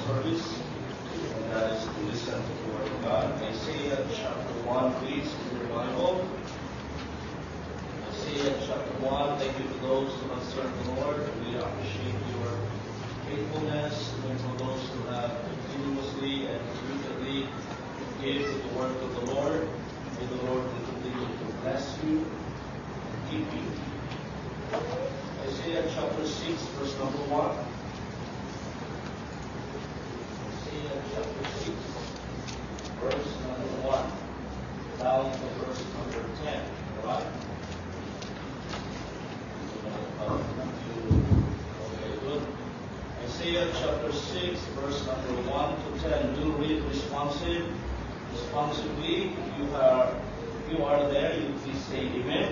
service, and that is to listen to the Word of God. Isaiah chapter 1, please, in your Bible. Isaiah chapter 1, thank you to those who have served the Lord. We appreciate your faithfulness, and for those who have continuously and repeatedly gave to the work of the Lord. May the Lord continue to bless you and keep you. Isaiah chapter 6, verse number 1. Isaiah chapter 6, verse number 1, down to verse number 10. All right? Okay, good. Isaiah chapter 6, verse number 1 to 10. We'll read responsively. If you are there, you please say amen.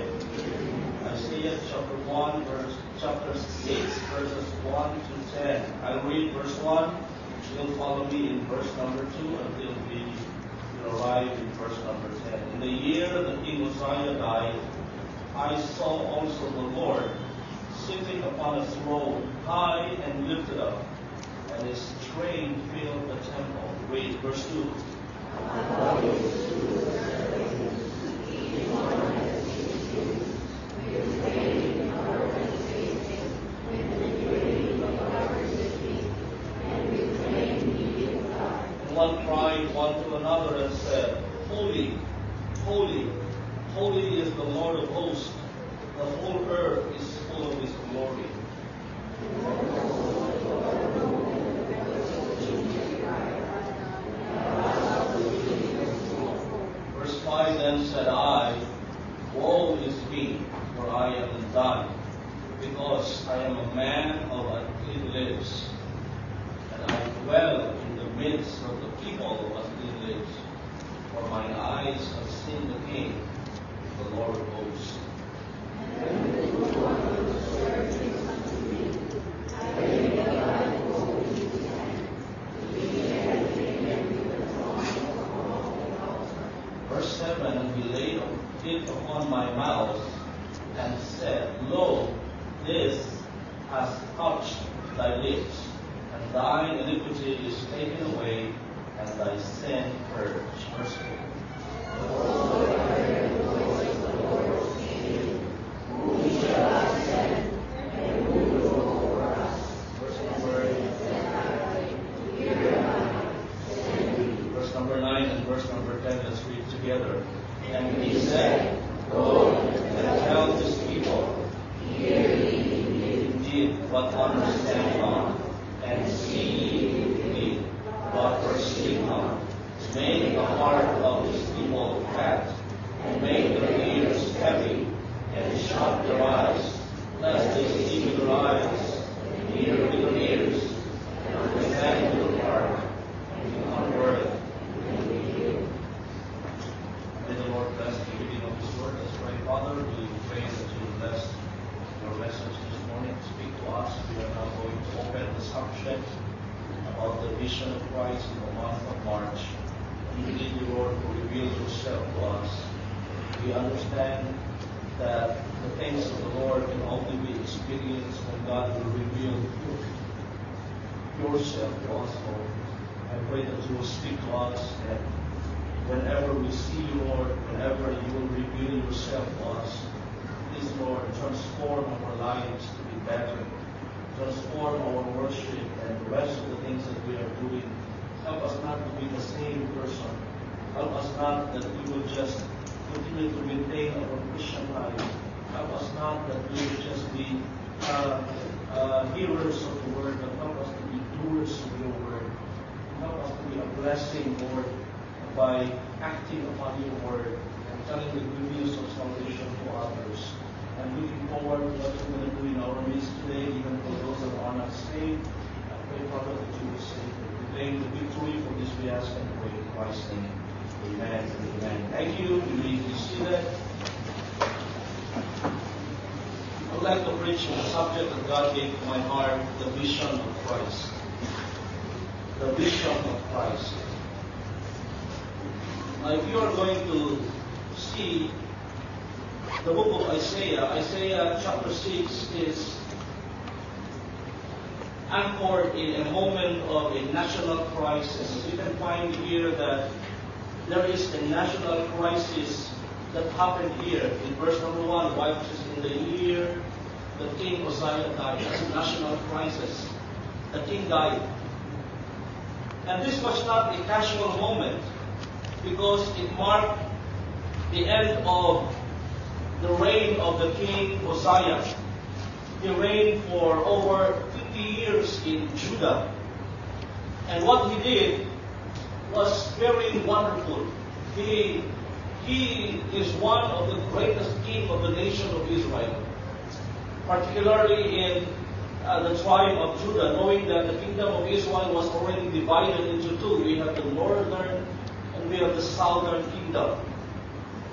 Isaiah chapter 6, verses 1 to 10. I'll read verse 1. You'll follow me in verse number 2 until we arrive in verse number 10. In the year that King Uzziah died, I saw also the Lord sitting upon a throne, high and lifted up, and his train filled the temple. Read verse 2. One cried one to another and said, Holy, holy, holy is the Lord of hosts. The whole earth is full of his glory. Verse 5 then said I, Woe is me, for I am undone, because I am a man of unclean lips, and I dwell in the midst of the people of unclean lips, for mine eyes have seen the King, the Lord of hosts. Verse 7, and he laid it upon my mouth, and said, Lo, this has touched thy lips, and thine iniquity is taken away, and thy sin purged. Verse 8. Verse number 9 and verse number 10, let's read together. And he said, Go and tell this people, hear ye indeed, but understand not, and see ye indeed, but perceive not. Make the heart of this people fat, and make their ears heavy, and shut their eyes, lest they see with their eyes, and hear with their ears, and understand with their heart, and be converted. May the Lord bless the reading of His Word. Let's pray. Father, we pray that you will bless your message this morning. Speak to us. We are now going to open the subject about the vision of Christ in the month of March. We need you, Lord, to reveal yourself to us. We understand that the things of the Lord can only be experienced when God will reveal yourself to us, Lord. I pray that you will speak to us, and whenever we see you, Lord, whenever you will reveal yourself to us, please, Lord, transform our lives to be better. Transform our worship and the rest of the things that we are doing. Help us not to be the same person. Help us not that we will just continue to maintain our Christian life. Help us not that we will just be hearers of the word, but help us to be doers of your word. Help us to be a blessing, Lord, by acting upon your word and telling the good news of salvation to others. I'm looking forward to what you're going to do in our midst today, even for those that are not saved. I pray, Father, that you will save them. We claim the victory for this we ask and pray in Christ's name. Amen and amen. Thank you. You may be seated. I would like to preach on the subject that God gave to my heart, the vision of Christ. The vision of Christ. Now, if you are going to see the book of Isaiah chapter 6 is anchored in a moment of a national crisis. You can find here that there is a national crisis that happened here in verse number 1, which is in the year the King Uzziah died. That's a national crisis. The king died. And this was not a casual moment because it marked the end of the reign of the King Uzziah. He reigned for over 50 years in Judah. And what he did was very wonderful. He is one of the greatest kings of the nation of Israel, particularly in the tribe of Judah, knowing that the kingdom of Israel was already divided into two. We have the northern and we have the southern kingdom.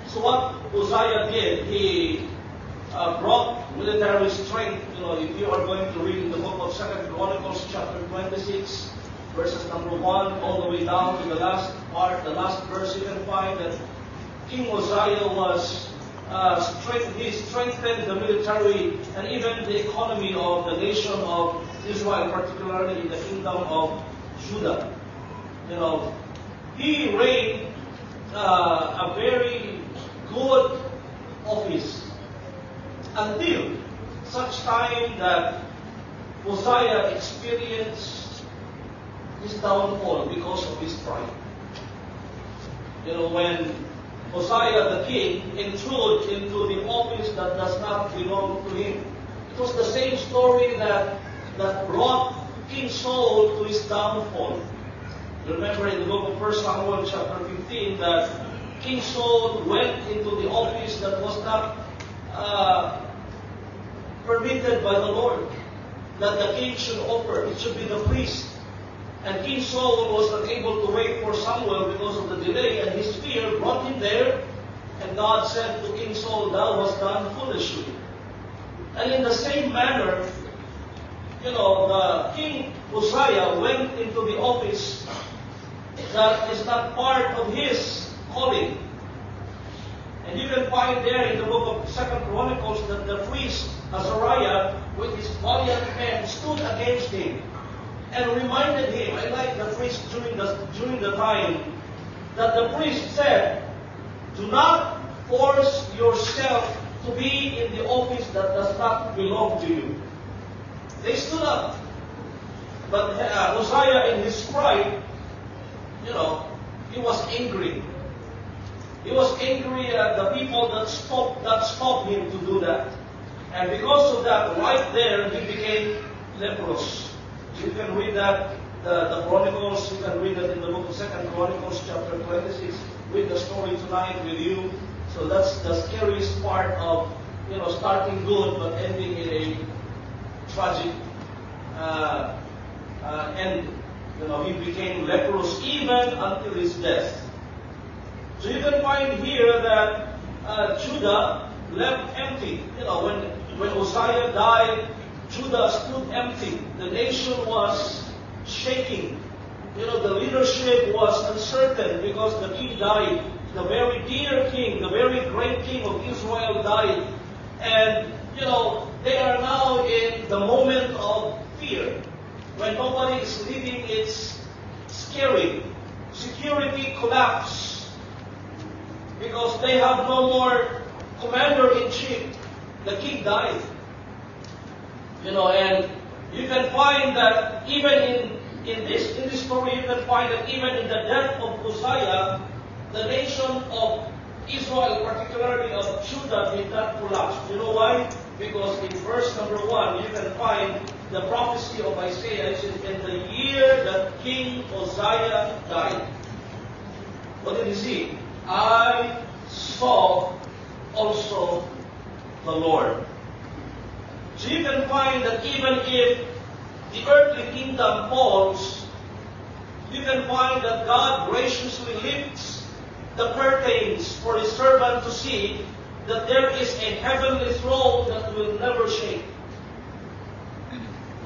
So what Uzziah did, he brought military strength. If you are going to read in the book of 2 Chronicles chapter 26, verses number 1 all the way down to the last part, the last verse, you can find that King Uzziah was he strengthened the military and even the economy of the nation of Israel, particularly in the kingdom of Judah. He reigned a very good office until such time that Uzziah experienced his downfall because of his pride. When Uzziah the king intruded into the office that does not belong to him. It was the same story that brought King Saul to his downfall. Remember in the book of 1 Samuel chapter 15 that King Saul went into the office that was not permitted by the Lord, that the king should offer. It should be the priest. And King Saul was not able to wait for Samuel because of the delay, and his fear brought him there. And God said to King Saul, "Thou hast done foolishly." And in the same manner, the King Uzziah went into the office that is not part of his calling. And you can find there in the book of 2 Chronicles that the priest Azariah, with his valiant men, stood against him and reminded him. I like the priest during the time that the priest said, "Do not force yourself to be in the office that does not belong to you." They stood up. But Uzziah in his pride, he was angry. He was angry at the people that stopped him to do that. And because of that, right there, he became leprous. You can read that, the Chronicles, you can read that in the book of 2 Chronicles chapter 26. Read the story tonight with you. So that's the scariest part of, starting good but ending in a tragic end. He became leprous even until his death. So you can find here that Judah left empty. When Uzziah died, Judah stood empty. The nation was shaking. The leadership was uncertain because the king died. The very dear king, the very great king of Israel died. And, they are now in the moment of fear. When nobody is leading, it's scary. Security collapsed because they have no more commander-in-chief. The king died. And you can find that even in this story, you can find that even in the death of Uzziah, the nation of Israel, particularly of Judah, did not collapse. You know why? Because in verse number 1, you can find the prophecy of Isaiah. It says, "In the year that King Uzziah died." What did he see? "I saw also the Lord." So you can find that even if the earthly kingdom falls, you can find that God graciously lifts the curtains for His servant to see that there is a heavenly throne that will never shake.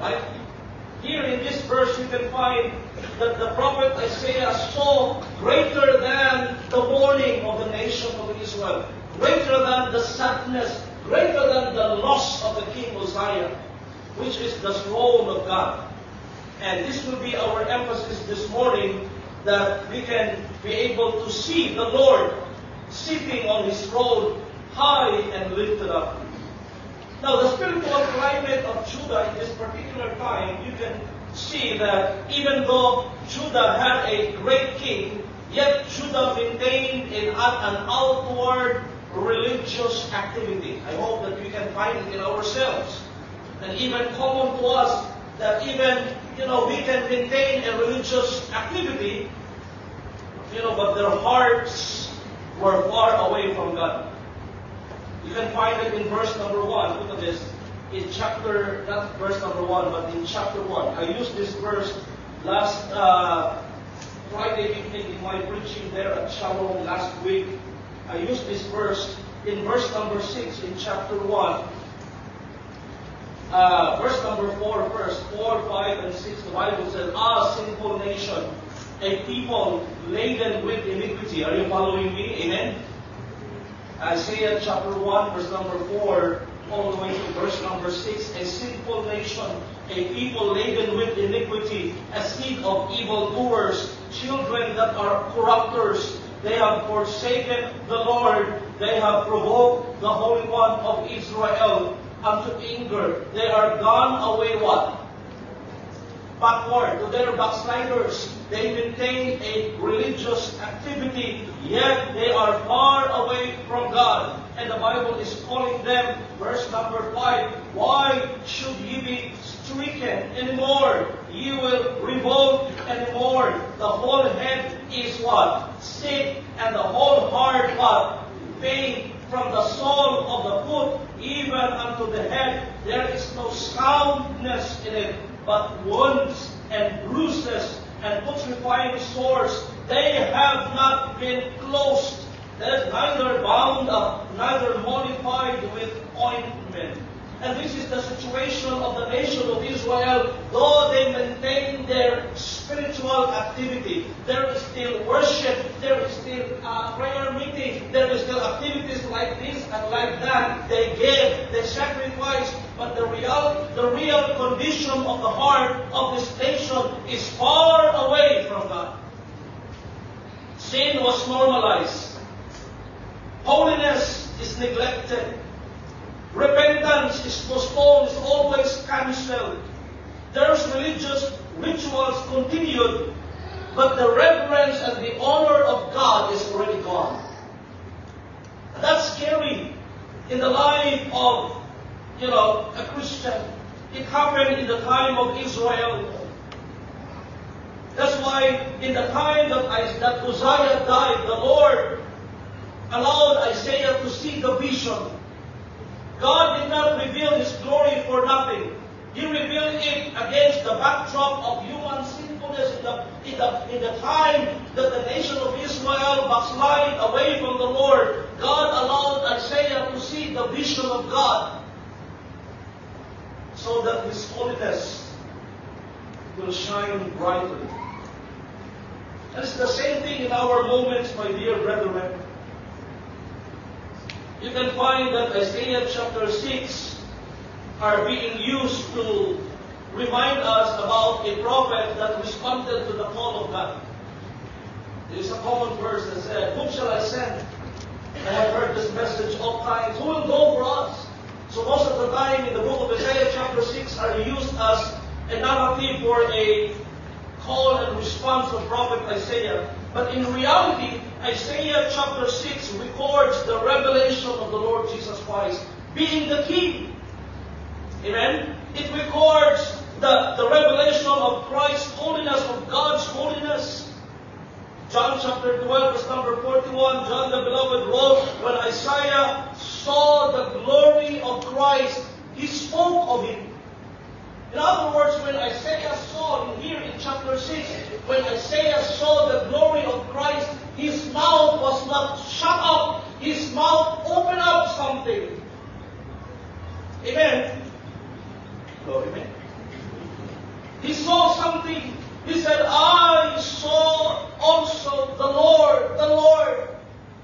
Right? Here in this verse, you can find that the prophet Isaiah saw greater than the mourning of the nation of Israel, greater than the sadness, greater than the loss of the king Uzziah, which is the throne of God. And this will be our emphasis this morning, that we can be able to see the Lord sitting on His throne, high and lifted up. Now, the spiritual climate of Judah in this particular time, you can see that even though Judah had a great king, yet Judah maintained an outward religious activity. I hope that we can find it in ourselves. And even common to us, that even, we can maintain a religious activity, but their hearts were far away from God. You can find it in verse number 1. Look at this. In chapter, not verse number 1, but in chapter 1. I used this verse last Friday evening in my preaching there at Shalom last week. I used this verse in verse number 6 in chapter 1. Verse number 4 first. 4, 5, and 6. The Bible says, sinful nation, a people laden with iniquity. Are you following me? Amen? Isaiah chapter 1, verse number 4, all the way to verse number 6. A sinful nation, a people laden with iniquity, a seed of evildoers, children that are corrupters. They have forsaken the Lord. They have provoked the Holy One of Israel unto anger. They are gone away what? Backward to their backsliders. They maintain a religious activity, yet they are far away from God. And the Bible is calling them, verse number 5, why should ye be stricken anymore? Ye will revolt anymore. The whole head is what? Sick, and the whole heart what? Faint. From the sole of the foot even unto the head, there is no soundness in it, but wounds and bruises and putrefying sores. They have not been closed, neither bound up, neither mollified with ointment. And this is the situation of the nation of Israel. Though they maintain their spiritual activity, there is still worship, there is still prayer meeting, there is still activities like this and like that. They give, they sacrifice, but the real condition of the heart of this nation is far away from God. Sin was normalized. Holiness is neglected. Repentance is postponed, is always cancelled. There's religious rituals continued, but the reverence and the honor of God is already gone. And that's scary in the life of, a Christian. It happened in the time of Israel. That's why in the time that Uzziah died, the Lord allowed Isaiah to see the vision. God did not reveal His glory for nothing. He revealed it against the backdrop of human sinfulness in the time that the nation of Israel backslid away from the Lord. God allowed Isaiah to see the vision of God so that His holiness will shine brightly. And it's the same thing in our moments, my dear brethren. You can find that Isaiah chapter 6 are being used to remind us about a prophet that responded to the call of God. There is a common verse that said, whom shall I send? I have heard this message all times. Who will go for us? So most of the time in the book of Isaiah chapter 6 are used as a narrative for a call and response of prophet Isaiah. But in reality, Isaiah chapter 6 records the revelation of the Lord Jesus Christ being the King. Amen? It records the revelation of Christ's holiness, of God's holiness. John chapter 12, verse number 41, John the Beloved wrote, when Isaiah saw the glory of Christ, he spoke of Him. In other words, when Isaiah saw, here in chapter 6, when Isaiah saw the glory of Christ, his mouth was not shut up. His mouth opened up something. Amen? Glory, amen. He saw something. He said, I saw also the Lord.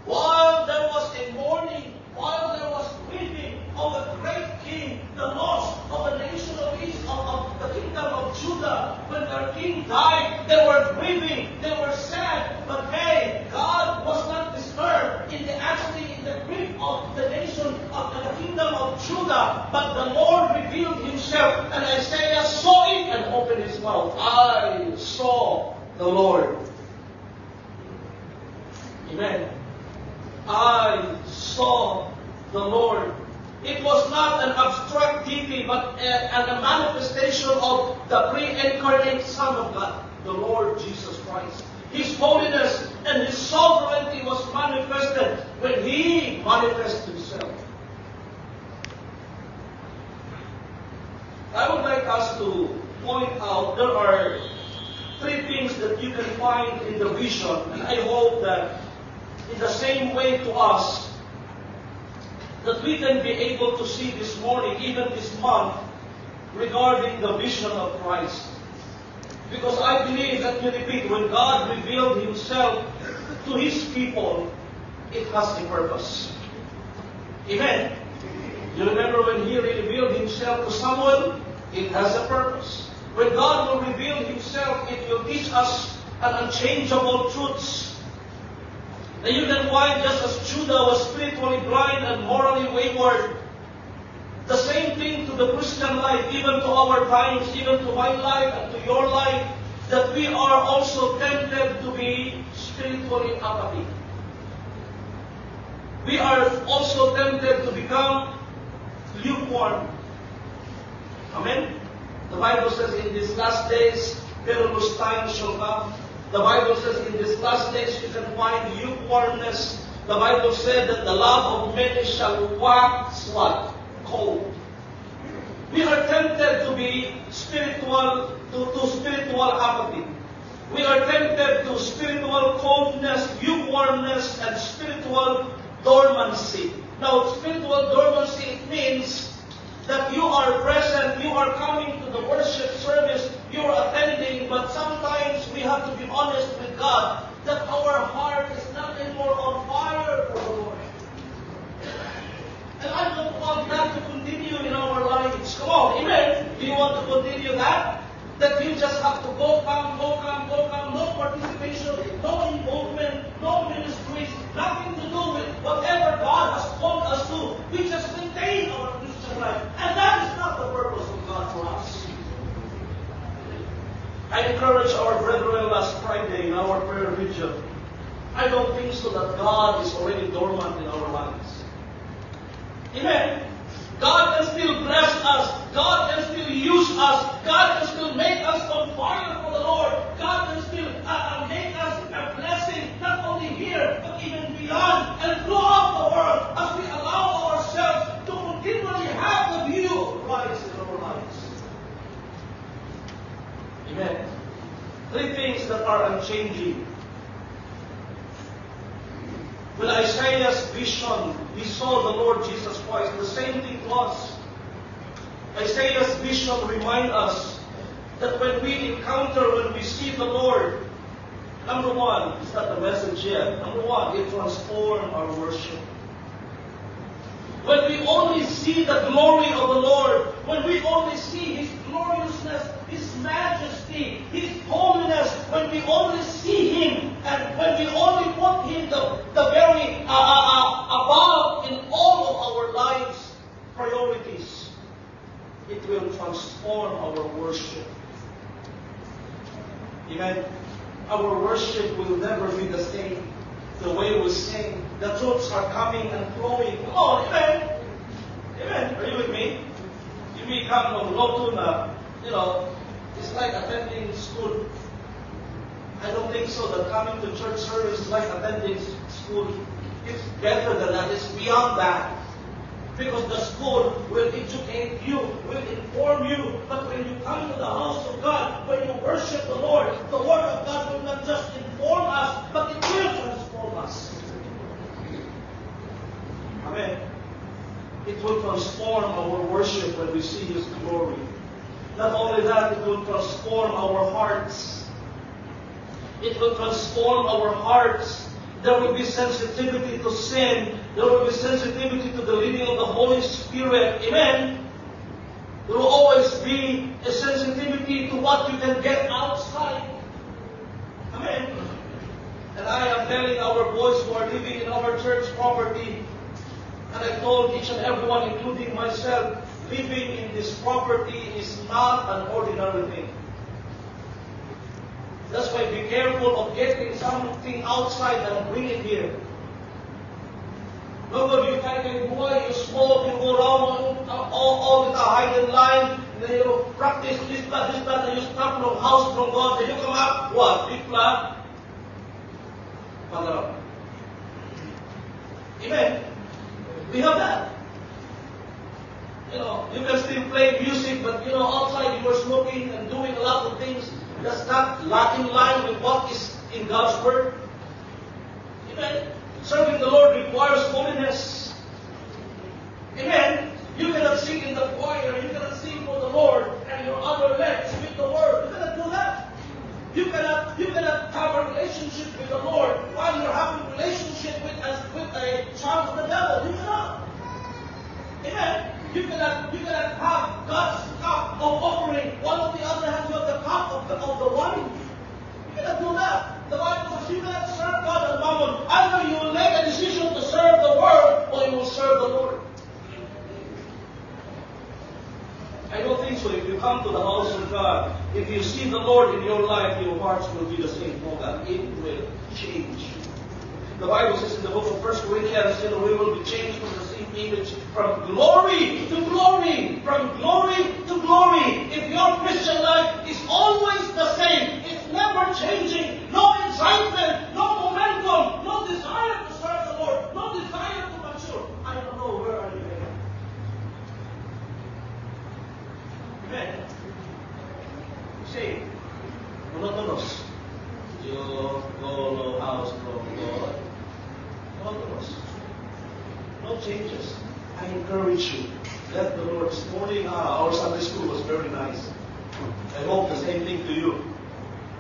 While there was a mourning, while there was weeping of a great king, the loss of the nation of Israel, of the kingdom of Judah, when were grieving, they were sad, but hey, God was not disturbed in the grief of the nation of the kingdom of Judah, but the Lord revealed himself, and Isaiah saw it and opened his mouth. I saw the Lord. Amen. I saw the Lord. It was not an abstract deity, but a manifestation of the pre-incarnate Son of God, the Lord Jesus Christ. His holiness and His sovereignty was manifested when He manifested Himself. I would like us to point out there are three things that you can find in the vision, and I hope that in the same way to us, that we can be able to see this morning, even this month, regarding the vision of Christ. Because I believe, let me repeat, when God revealed Himself to His people, it has a purpose. Amen? You remember when He revealed Himself to Samuel? It has a purpose. When God will reveal Himself, it will teach us an unchangeable truths. And you can find, just as Judah was spiritually blind and morally wayward, the same thing to the Christian life, even to our times, even to my life and to your life, that we are also tempted to be spiritually apathy. We are also tempted to become lukewarm. Amen? The Bible says in these last days, perilous times shall come. The Bible says in these last days you can find lukewarmness. The Bible said that the love of many shall wax what? Cold. We are tempted to be spiritual, to spiritual apathy. We are tempted to spiritual coldness, lukewarmness, and spiritual dormancy. Now, spiritual dormancy, it means that you are present, you are coming to the worship service, you are attending, but sometimes we have to be honest with God that our heart is not anymore on fire for the Lord. And I don't want that to continue in our lives. Come on, amen? Do you want to continue that? That you just have to go, come, no participation, no involvement, no ministries, nothing to do with whatever God has called us to. We just maintain our Christian life. And that is not the purpose of God for us. I encouraged our brethren last Friday in our prayer vigil. I don't think so that God is already dormant in our lives. Amen. God can still bless us. God can still use us. God can still make us on fire for the Lord. God can still make us a blessing, not only here, but even beyond and throughout the world, as we allow ourselves to continually have the view of Christ in our lives. Amen. Three things that are unchanging. With Isaiah's vision, he saw the Lord Jesus Christ. The same thing to us. Isaiah's vision reminds us that when we encounter, when we see the Lord, number one, it's not the message yet. Number one, it transforms our worship. When we only see the glory of the Lord, when we only see His gloriousness, His majesty, His holiness, when we only see Him, and when we only put Him the very above in all of our lives' priorities, it will transform our worship. Amen. Our worship will never be the same. The way we sing, the truths are coming and flowing. Come on, amen. Amen. Are you with me? You may come from Lotuna, it's like attending school. I don't think so that coming to church service is like attending school. It's better than that. It's beyond that. Because the school will educate you, will inform you. But when you come to the house of God, when you worship the Lord, the Word of God will not just inform us, but it will transform us. Amen. It will transform our worship when we see His glory. Not only that, it will transform our hearts. It will transform our hearts. There will be sensitivity to sin. There will be sensitivity to the leading of the Holy Spirit. Amen. There will always be a sensitivity to what you can get outside. Amen. And I am telling our boys who are living in our church property, and I told each and everyone, including myself, living in this property is not an ordinary thing. That's why be careful of getting something outside and bring it here. No, you can't you smoke, you go around all with a hidden line, then you practice this, that, and you start from house from God, then you come up, what? Big plan? Amen. We have that. You can still play music, but outside you are smoking and doing a lot of things that's not in line with what is in God's Word. Amen. Serving the Lord requires holiness. Amen. You cannot sing in the choir, you cannot sing for the Lord, and your other legs with the Word. You cannot do that. You cannot have a relationship with the Lord while you're having a relationship with a child of the devil. You cannot. Amen. You cannot have God's cup of offering. One of the other hand, you have the cup of the wine. You cannot do that. The Bible says you cannot serve God and mammon. Either you will make a decision to serve the world or you will serve the Lord. I don't think so. If you come to the house of God, if you see the Lord in your life, your hearts will be the same. No, that it will change. The Bible says in the book of 1 Corinthians, we will be changed from the same image from glory to glory, from glory to glory. If your Christian life is always the same, it's never changing, no excitement, no momentum, no desire to serve the Lord, no desire to mature, I don't know where are you headed. Amen. Say, monotonous. You go to house from God. Monotonous. No changes. I encourage you. Let the Lord. This morning, our Sunday school was very nice. I hope the same thing to you.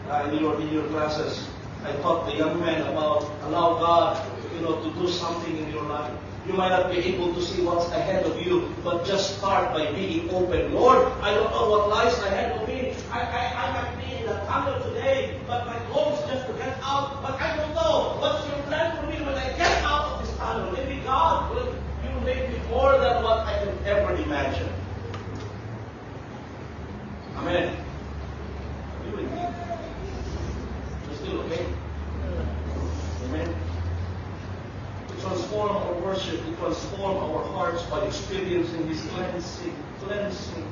In your classes, I taught the young men about allow God, to do something in your life. You might not be able to see what's ahead of you, but just start by being open. Lord, I don't know what lies ahead of me. I might be in the tunnel today, but my goal is just to get out. But I don't know what's your plan for me when I get out of this tunnel. Maybe God will make me more than what I can ever imagine. Amen. Are you with me? You're still okay? Amen. Transform our worship, to transform our hearts by experiencing His cleansing.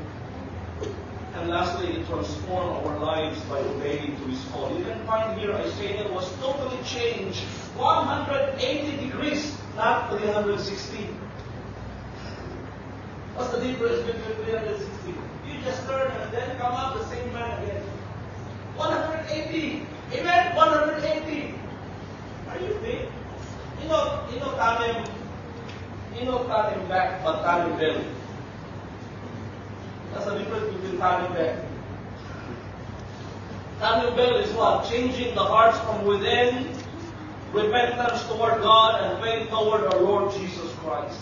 And lastly, it transform our lives by obeying to His call. You can find here Isaiah was totally changed, 180 degrees, not 360. What's the difference between 360? You just turn and then come up the same man again. 180. Amen? 180. Are you big? Tanim back, but tanim belly. That's the difference between tanim back. Tanim belly is what? Changing the hearts from within, repentance toward God, and faith toward our Lord Jesus Christ.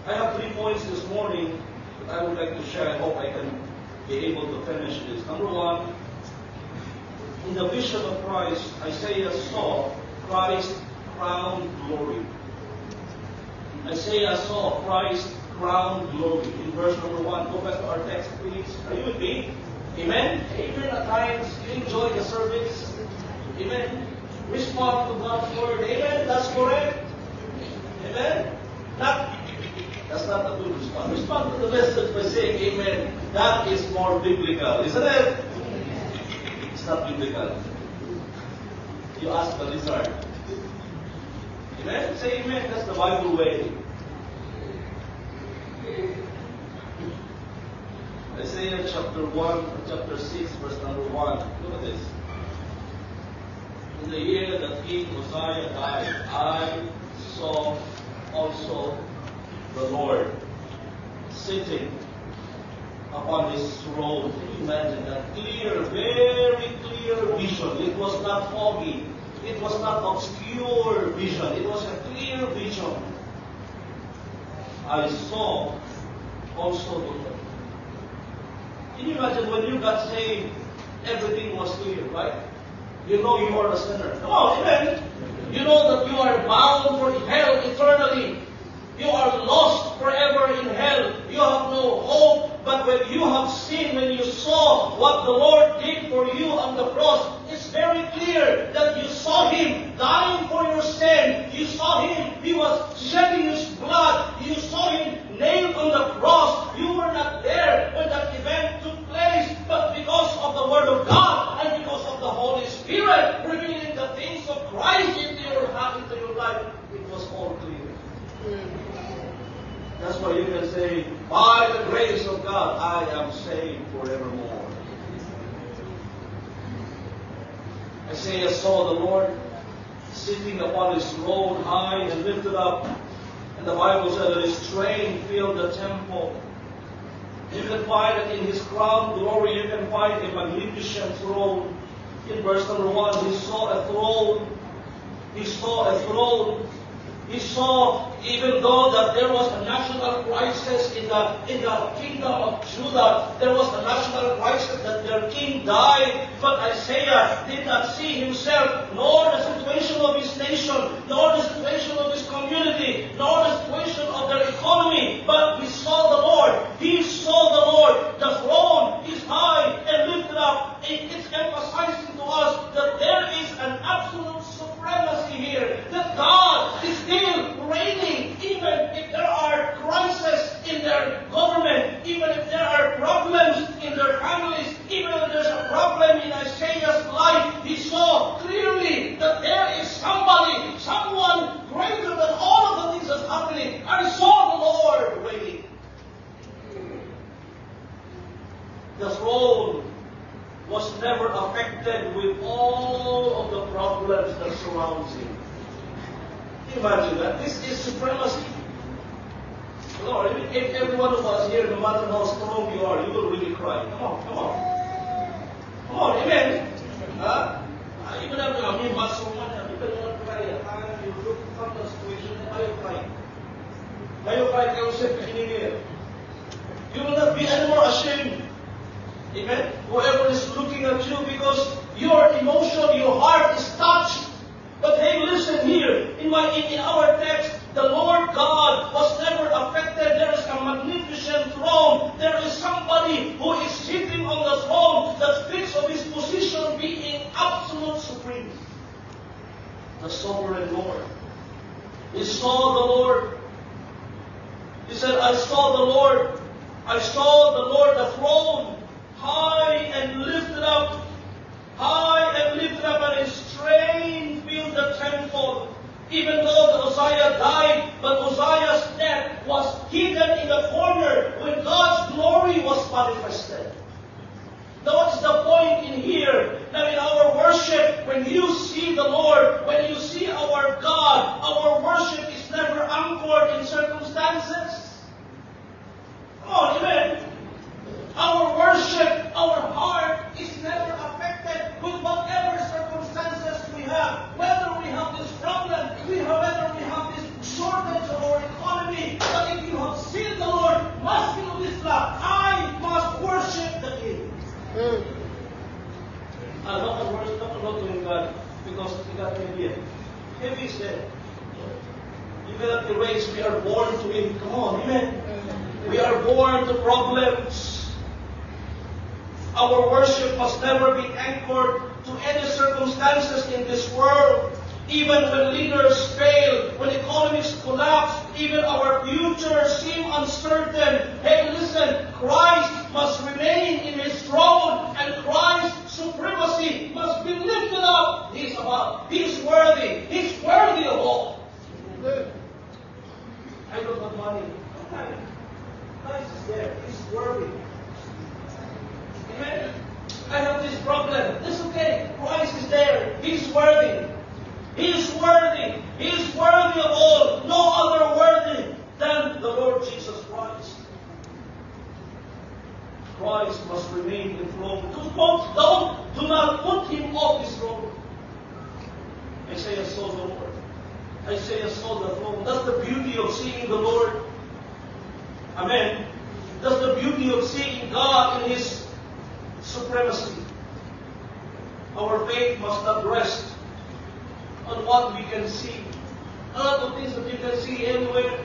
I have 3 points this morning that I would like to share. I hope I can be able to finish this. Number 1, in the vision of Christ, Isaiah saw Christ crowned glory. Isaiah saw Christ crowned glory. In verse number 1, go back to our text, please. Are you with me? Amen? Amen. At times, you enjoy the service. Amen. Respond to God's word. Amen. That's correct. Amen. That's not a good response. Respond to the message by saying amen. That is more biblical, isn't it? It's not biblical. You ask the lizard. Amen? Say amen. That's the Bible way. Isaiah chapter 6, verse number 1. Look at this. In the year that King Uzziah died, I saw also the Lord sitting upon His throne. Can you imagine that clear, very clear vision? It was not foggy. It was not obscure vision. It was a clear vision. I saw also the Lord. Can you imagine when you got saved, everything was clear, right? You know you are a sinner. Come on, amen. You know that you are bound for hell eternally. You are lost forever in hell. You have no hope. But when you have seen, when you saw what the Lord did for you on the cross, it's very clear that you saw Him dying for your sin. You saw Him. He was shedding His blood. You saw Him nailed on the cross. You were not there when that event took place. But because of the Word of God and because of the Holy Spirit revealing the things of Christ into your heart, into your life, it was all clear. That's why you can say, by the grace of God, I am saved forevermore. Isaiah saw the Lord sitting upon His throne, high and lifted up. And the Bible said that His train filled the temple. You can find it in His crown glory. You can find a magnificent throne. In verse number 1, He saw a throne. He saw a throne. He saw, even though that there was a national crisis in the kingdom of Judah, there was a national crisis that their king died, but Isaiah did not see himself, nor the situation of his nation, nor the situation of his community, nor the situation of their economy, but he saw the Lord. He saw the Lord. The throne is high and lifted up. It's emphasizing to us that there is an absolute supremacy here, that God is still reigning, even if there are crises in their government, even if there are problems in their families, even if there's a problem in Isaiah's life. He saw clearly that there is somebody, someone greater than all of the things that's happening, and he saw the Lord reigning. The throne was never affected with all of the problems that surrounds him. Can you imagine that? This is supremacy. Lord, if every one of us here, no matter how strong you are, you will really cry. Come on, come on. Come on, amen. Even if you are muscle man, you cannot cry. You look from the situation, why you cry? Why you cry? You will not be any more ashamed. Amen. Whoever is looking at you, because your emotion, your heart is touched. But hey, listen here. In our text, the Lord God was never affected. There is a magnificent throne. There is somebody who is sitting on the throne that speaks of His position being absolute supreme. The sovereign Lord. He saw the Lord. He said, I saw the Lord. I saw the Lord, the throne, high and lifted up, and His train filled the temple. Even though the Uzziah died, but Uzziah's death was hidden in the corner when God's glory was manifested. Now what's the point in here? Now in our worship, when you see the Lord, when you see our God, our worship is never anchored in circumstances. Come on, amen. Our worship, our heart is never affected with whatever circumstances we have. Whether we have this problem, whether we have this shortage of our economy. But if you have seen the Lord, must know this love. I must worship the King. I'm not doing that because you got the idea. If He said, you cannot erase, we are born to Him. Come on, amen. We are born to problems. Our worship must never be anchored to any circumstances in this world. Even when leaders fail, when economies collapse, even our future seem uncertain. Hey, listen, Christ must remain in His throne, and Christ's supremacy must be lifted up. He's above. He's worthy. He's worthy of all. I don't have money. Christ is there. He's worthy. Amen. I have this problem. It's okay. Christ is there. He's worthy. He's worthy. He's worthy of all. No other worthy than the Lord Jesus Christ. Christ must remain enthroned. Do not put Him off His throne. Isaiah saw the Lord. Isaiah saw the throne. That's the beauty of seeing the Lord. Amen. That's the beauty of seeing God in His supremacy. Our faith must not rest on what we can see. A lot of things that you can see anywhere.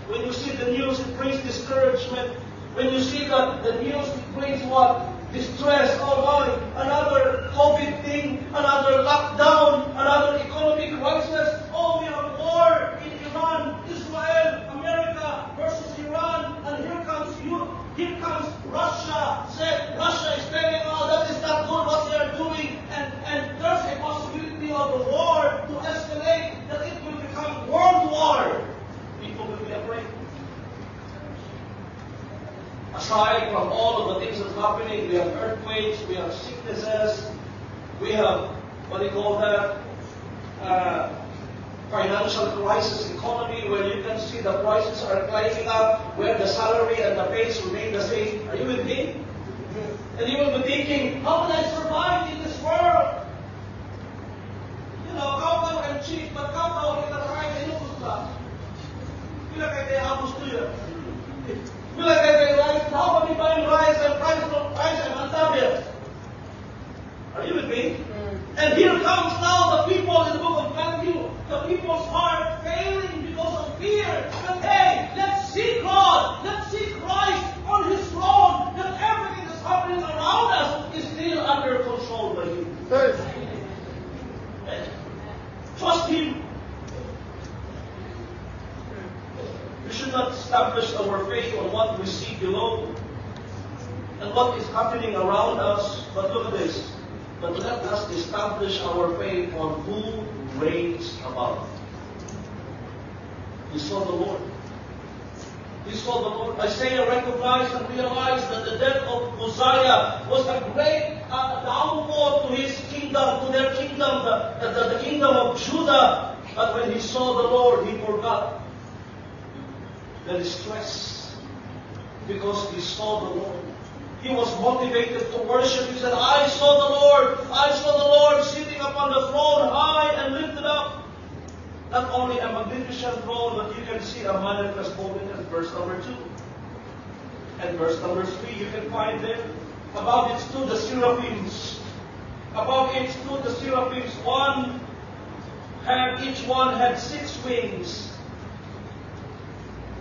When you see the news, it brings discouragement. When you see the news, it brings what? Distress. Oh my, another COVID thing, another lockdown, another economic crisis. Oh, we have war in Iran, Israel, America versus Iran, and here comes Russia. Russia is telling, oh, that is not good what they are doing, and there's a possibility of the war to escalate, that it will become world war. People will be afraid. Aside from all of the things that's happening, we have earthquakes, we have sicknesses, we have, what do you call that, financial crisis economy, where you can see the prices are climbing up, where the salary and the pays remain the same. Are you with me? And you will be thinking, how can I survive in this world? You know, kakao and cheap, but kakao kita kain na inubos ba? Pila kayo tayo abos to yun? Pila kayo tayo rice? How can we buy rice and price and antabia? Are you with me? And here comes now the people in the book of Matthew. The people's heart failing because of fear. But hey, let's see God. Let's see Christ on His throne. That everything that's happening around us is still under control by Him. Trust Him. We should not establish our faith on what we see below and what is happening around us. But look at this. But let us establish our faith on who reigns above. We saw the Lord. We saw the Lord. Isaiah recognized and realized that the death of Uzziah was a great downfall to his kingdom, to their kingdom, the kingdom of Judah. But when he saw the Lord, he forgot the distress because he saw the Lord. He was motivated to worship. He said, I saw the Lord. I saw the Lord sitting upon the throne high and lifted up. Not only a magnificent throne, but you can see a manifest holiness. Verse number 2. And verse number 3, you can find there. Above it stood the seraphims. Above it stood the seraphims. Each one had 6 wings.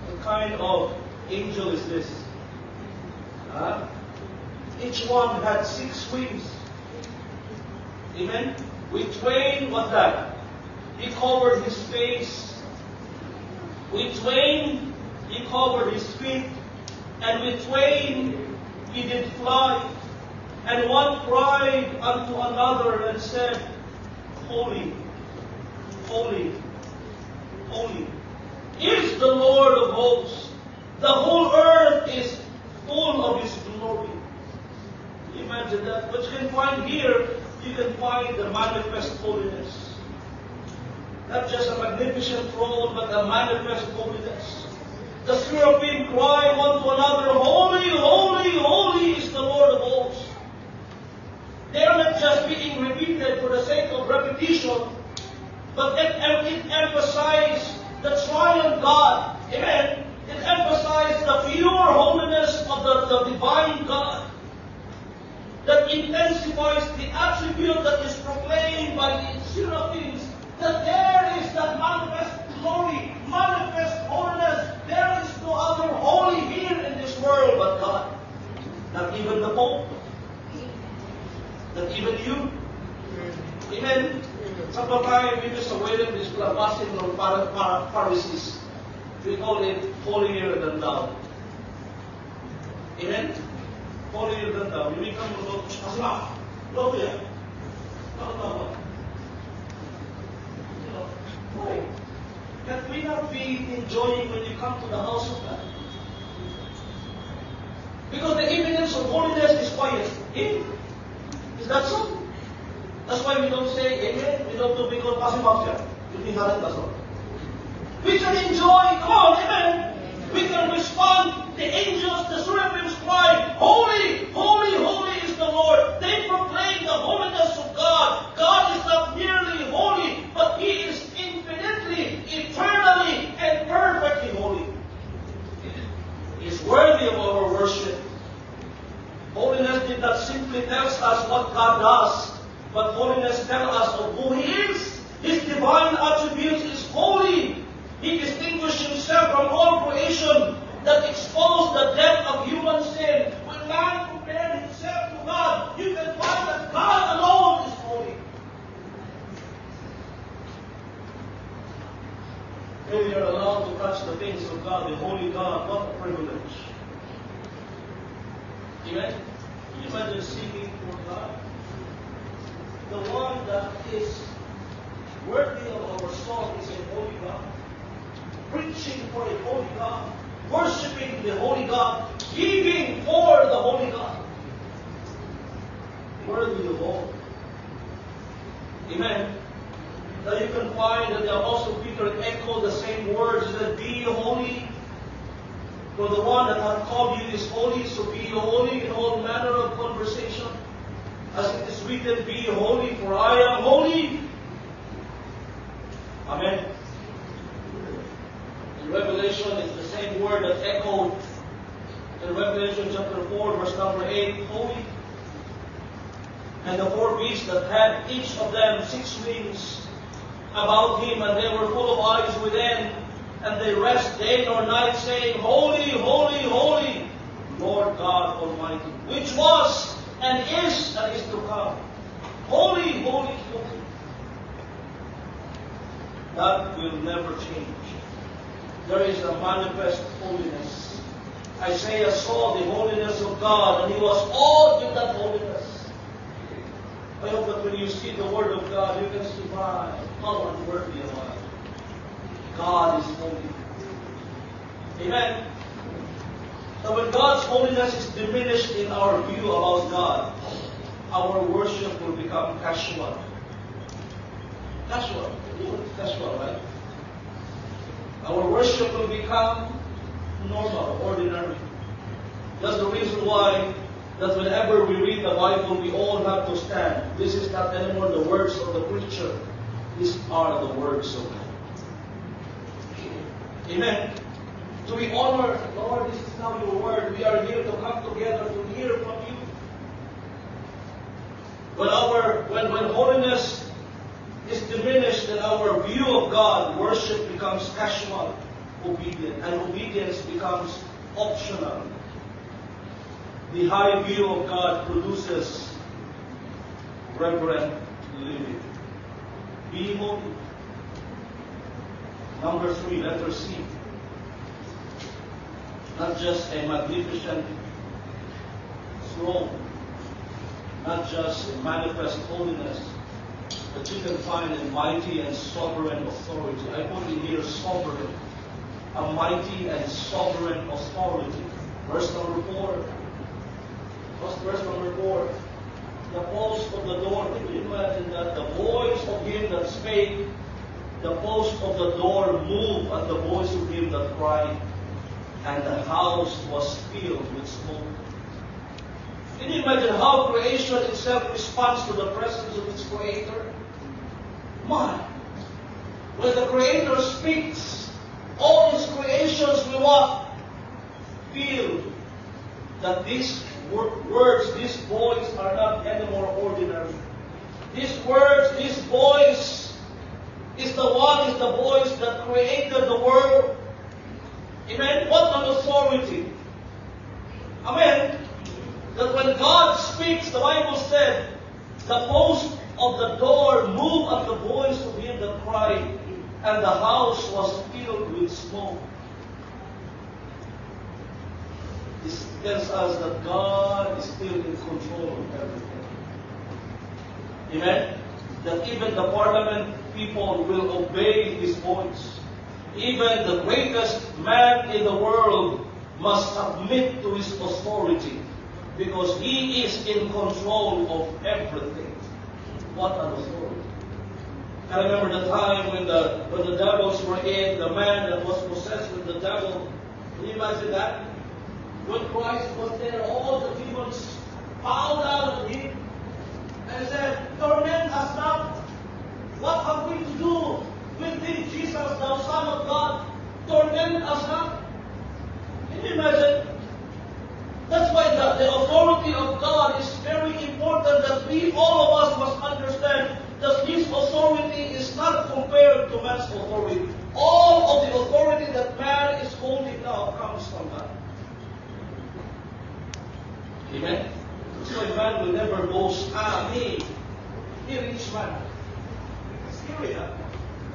What kind of angel is this? Each one had 6 wings. Amen? With twain, what's that? He covered his face. With twain, he covered his feet. And with twain, he did fly. And one cried unto another and said, Holy, holy, holy is the Lord of hosts. The whole earth is full of His glory. Imagine that. But you can find here, you can find the manifest holiness. Not just a magnificent throne, but a manifest holiness. The seraphim cry one to another, Holy, holy, holy is the Lord of hosts. They are not just being repeated for the sake of repetition, but it emphasizes the triune God. Amen. It emphasizes the pure holiness of the divine God. That intensifies the attribute that is proclaimed by the seraphims, that there is that manifest glory, manifest holiness. There is no other holy here in this world but God. Not even the Pope. Not even you. Amen. Sa pagkain, we just awaited this labasin ng Pharisees. We call it holier than thou. Amen? Holier than thou. You become a little asma. Look here. Why? Can we not be enjoying when you come to the house of God? Because the evidence of holiness is quiet. Is that so? That's why we don't say amen. We don't do because pasibak. We can enjoy. Come on, amen. We can respond. The angels, the seraphims cry, Holy, holy, holy is the Lord. They proclaim the holiness of God. God is not merely holy, but He is infinitely, eternally, and perfectly holy. He is worthy of our worship. Holiness did not simply tell us what God does, But holiness tells us of who He is. His divine attributes is holy. He distinguished Himself from all creation that exposed the depth of human sin. When man compared himself to God, you can find that God alone is holy. When we are allowed to touch the things of God, the holy God, what a privilege. Amen? Can you imagine singing for God? The one that is worthy of our song is a holy God. Preaching for a holy God. Worshipping the holy God. Giving for the holy God. Worthy of all. Amen. Now you can find that the Apostle Peter echoed the same words. He said, be holy. For the one that hath called you is holy, so be holy in all manner of conversation. As it is written, be holy, for I am holy. Amen. In Revelation, it's the same word that echoed in Revelation chapter 4, verse number 8, holy. And the four beasts that had each of them 6 wings about him, and they were full of eyes within, and they rest day nor night, saying, Holy, holy, holy, Lord God Almighty, which was and is to come. Holy, holy, holy. That will never change. There is a manifest holiness. Isaiah saw the holiness of God, and he was awed with that holiness. I hope that when you see the Word of God, you can see, my, how unworthy am I. God is holy. Amen. So when God's holiness is diminished in our view about God, our worship will become casual. Casual. Casual, right? Our worship will become normal, ordinary. That's the reason why that whenever we read the Bible, we all have to stand. This is not anymore the words of the preacher. These are the words of God. Amen. Do we honor, Lord, this is now your word. We are here to come together to hear from you. When holiness is diminished in our view of God, worship becomes casual, obedient, and obedience becomes optional. The high view of God produces reverent living. Be holy. Number 3, letter C. Not just a magnificent throne, not just a manifest holiness, but you can find a mighty and sovereign authority. I put in here sovereign. A mighty and sovereign authority. Verse number 4. Verse number 4. The post of the door. Can you imagine that? The voice of him that spake, the post of the door moved at the voice of him that cried, and the house was filled with smoke. Can you imagine how creation itself responds to the presence of its Creator? My, when the Creator speaks, all His creations will what? Feel that these words, these voice are not anymore ordinary. These words, this voice is the voice that created the world. Amen? What an authority. Amen? That when God speaks, the Bible said, the post of the door moved at the voice of him that cried, and the house was filled with smoke. This tells us that God is still in control of everything. Amen? That even the parliament people will obey His voice. Even the greatest man in the world must submit to His authority, because He is in control of everything. What an authority. I remember the time when the devils were in, the man that was possessed with the devil. Can you imagine that? When Christ was there, all the demons bowed down to Him and said, torment us not. What have we to do with thee, Jesus, thou Son of God? Torment us not. Can you imagine? That's why the authority of God is very important, that we, all of us, must understand man's authority. All of the authority that man is holding now comes from God. Amen? So a man will never boast, me rich man. It's scary, huh?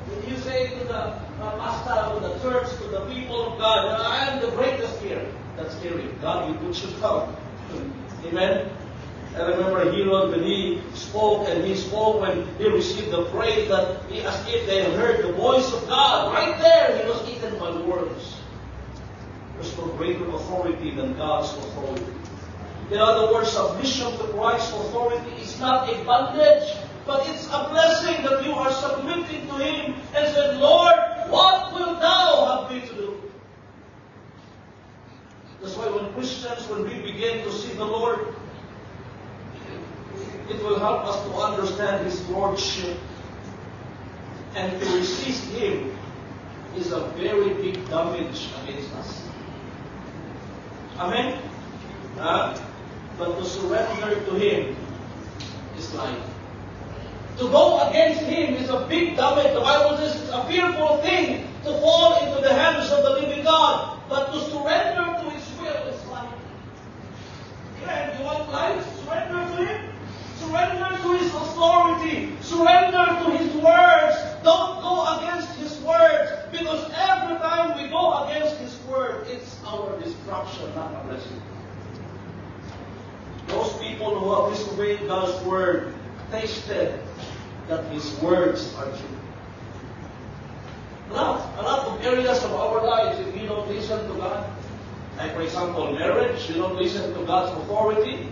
When you say to the pastor, to the church, to the people of God, I am the greatest here. That's scary. God will put you down. Amen? I remember Herod when he spoke, when he received the praise, that he, as if they heard the voice of God. Right there, he was eaten by worms. There's no greater authority than God's authority. In other words, submission to Christ's authority is not a bondage, but it's a blessing that you are submitting to Him and said, Lord, what will Thou have me to do? That's why when Christians, when we begin to see the Lord, it will help us to understand His Lordship. And to resist Him is a very big damage against us. Amen? But to surrender to Him is life. To go against Him is a big damage. The Bible says it's a fearful thing to fall into the hands of the living God. But to surrender to His will is life. Amen? You want life? Surrender to Him. Surrender to His authority. Surrender to His words. Don't go against His words. Because every time we go against His word, it's our destruction, not a blessing. Those people who have disobeyed God's word tasted that His words are true. A lot of areas of our lives, if we don't listen to God, like for example, marriage, you don't listen to God's authority.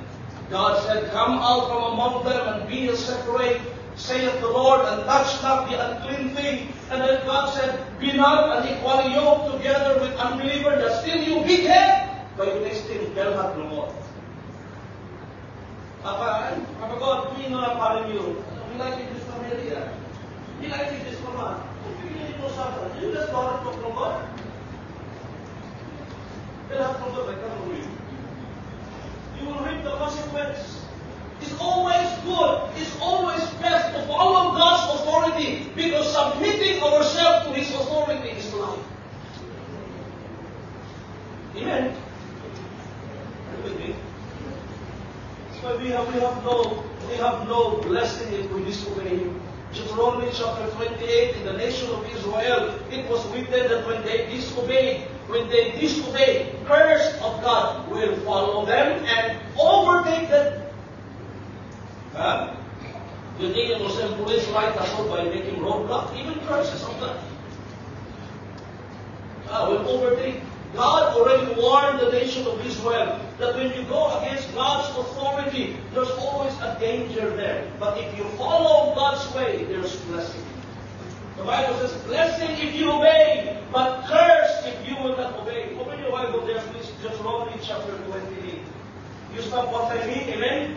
God said, come out from among them and be separate, saith the Lord, and touch not the unclean thing. And then God said, be not unequally yoked together with unbeliever, that still you big head, but you may still tell not no more. Papa God, we know about you. We like it this family. We like it this mama. You just got it from God. They'll have from God, come with you. You will reap the consequence. It's always good. It's always best to follow God's authority, because submitting ourselves to His authority is life. Amen. Are you with me? So we have no blessing if we disobey Him. Deuteronomy chapter 28, in the nation of Israel, it was written that when they disobeyed, curse of God will follow them and overtake them. You think a Muslim police right us out by making roadblock? Even curses of God will overtake. God already warned the nation of Israel that when you go against God's authority, there's always a danger there. But if you follow God's way, there's blessing. The Bible says, blessing if you obey, but curse if you will not obey. Open your Bible there, please. Deuteronomy chapter 28. You stop what I mean, amen?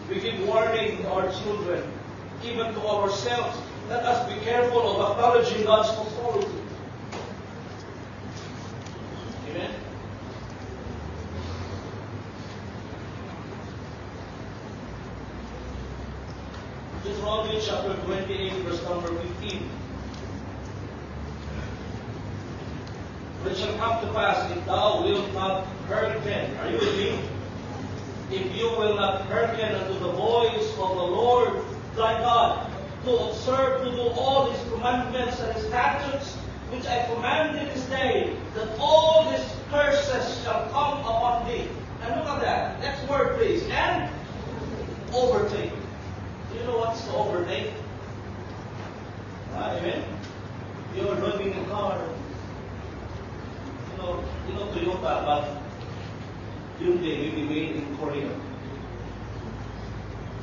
We give warning to our children, even to ourselves. Let us be careful of acknowledging God's authority. Amen? Deuteronomy chapter 28, verse number 15. But it shall come to pass, if thou wilt not hearken, are you with me? If you will not hearken unto the voice of the Lord thy God, to observe, to do all His commandments and His statutes, which I command thee this day, that all these curses shall come upon thee. And look at that. Next word, please. And overtake. Do you know what's to overtake? Amen? You're driving a car. You know Toyota, but Hyundai will be made in Korea.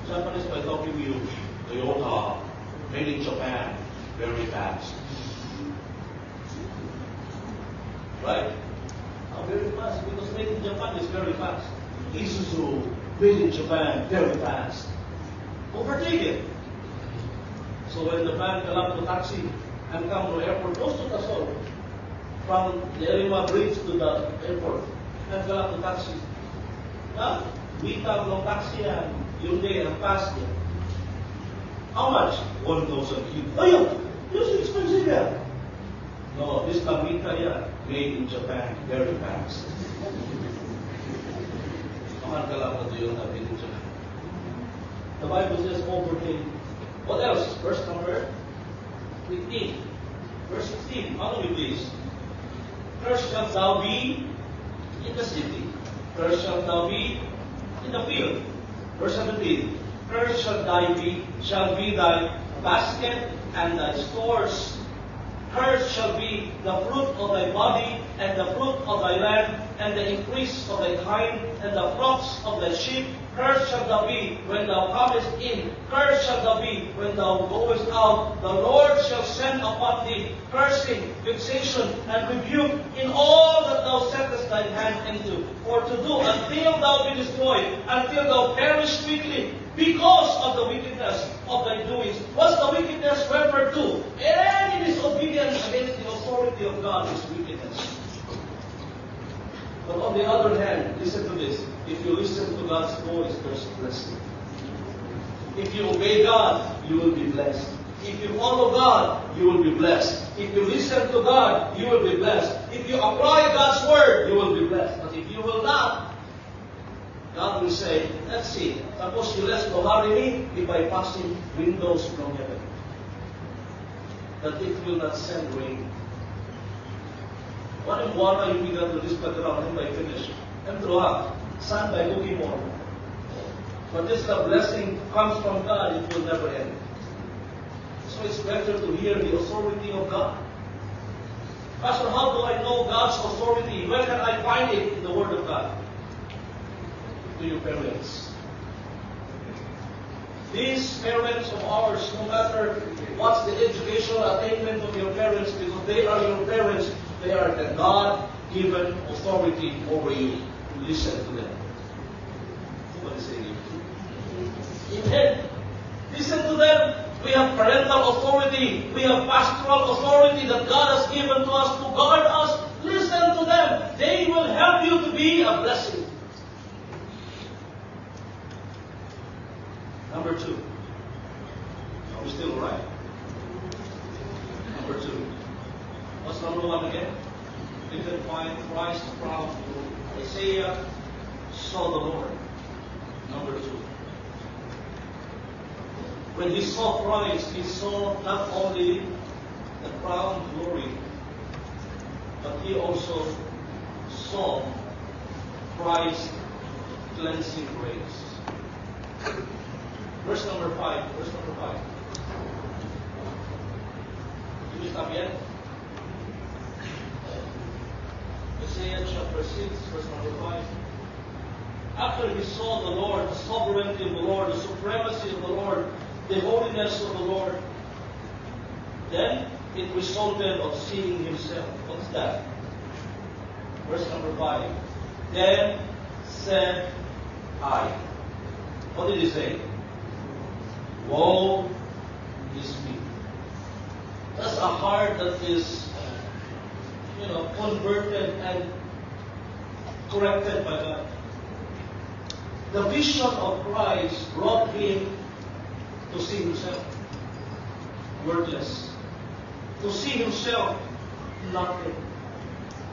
Japanese by talking to you, Toyota, made in Japan, very fast. Right? Very fast, because made in Japan is very fast. Isuzu, made in Japan, very fast. Overtake it. So when the van come up to taxi and come to airport, close to Tasol, from the Elima Bridge to the airport, and come up to taxi. We come no taxi and Hyundai and pass it. How much? 1,000 kilo. Ayun! This is expensive yan. No, this Lamita yan. Made in Japan. Very fast. Mahal ka lang na ito yung made in Japan. The Bible says overcame. What else? Verse number 15. Verse 16. Follow me please. Cursed shalt thou be in the city. Cursed shalt thou be in the field. Verse 17. Cursed shall be thy basket and thy stores. Cursed shall be the fruit of thy body, and the fruit of thy land, and the increase of thy kind, and the flocks of thy sheep. Cursed shall thou be when thou comest in. Cursed shall thou be when thou goest out. The Lord shall send upon thee cursing, vexation, and rebuke in all that thou settest thine hand into. For to do until thou be destroyed, until thou perish quickly, because of the wickedness of thy doings. What's the wickedness referred to? Any disobedience against the authority of God is wickedness. But on the other hand, listen to this. If you listen to God's voice, there's blessing. If you obey God, you will be blessed. If you follow God, you will be blessed. If you listen to God, you will be blessed. If you apply God's word, you will be blessed. But if you will not, God will say, let's see, suppose you less glory me if by passing windows from heaven, that it will not send rain. Walang buwan yung bigat to this background and by finish. And throughout, sun by cooking more. But this the blessing comes from God, it will never end. So it's better to hear the authority of God. Pastor, how do I know God's authority? Where can I find it in the Word of God? To your parents. These parents of ours, no matter what's the educational attainment of your parents, because they are your parents, they are the God-given authority over you. Listen to them. What is saying? Amen. Listen to them. We have parental authority. We have pastoral authority that God has given to us to guard us. Listen to them. They will help you to be a blessing. Number 2. Are we still right? Number 2. What's number 1 again? You can find Christ from Isaiah saw the Lord. Number 2. When he saw Christ, he saw not only the crown glory, but he also saw Christ's cleansing grace. Verse number 5. Verse number 5. Did you stop yet? Isaiah chapter 6, verse number 5. After he saw the Lord, the sovereignty of the Lord, the supremacy of the Lord, the holiness of the Lord, then it resulted of seeing himself. What's that? Verse number 5. Then said I. What did he say? Woe is me. That's a heart that is, converted and corrected by God. The vision of Christ brought him to see himself worthless, to see himself nothing.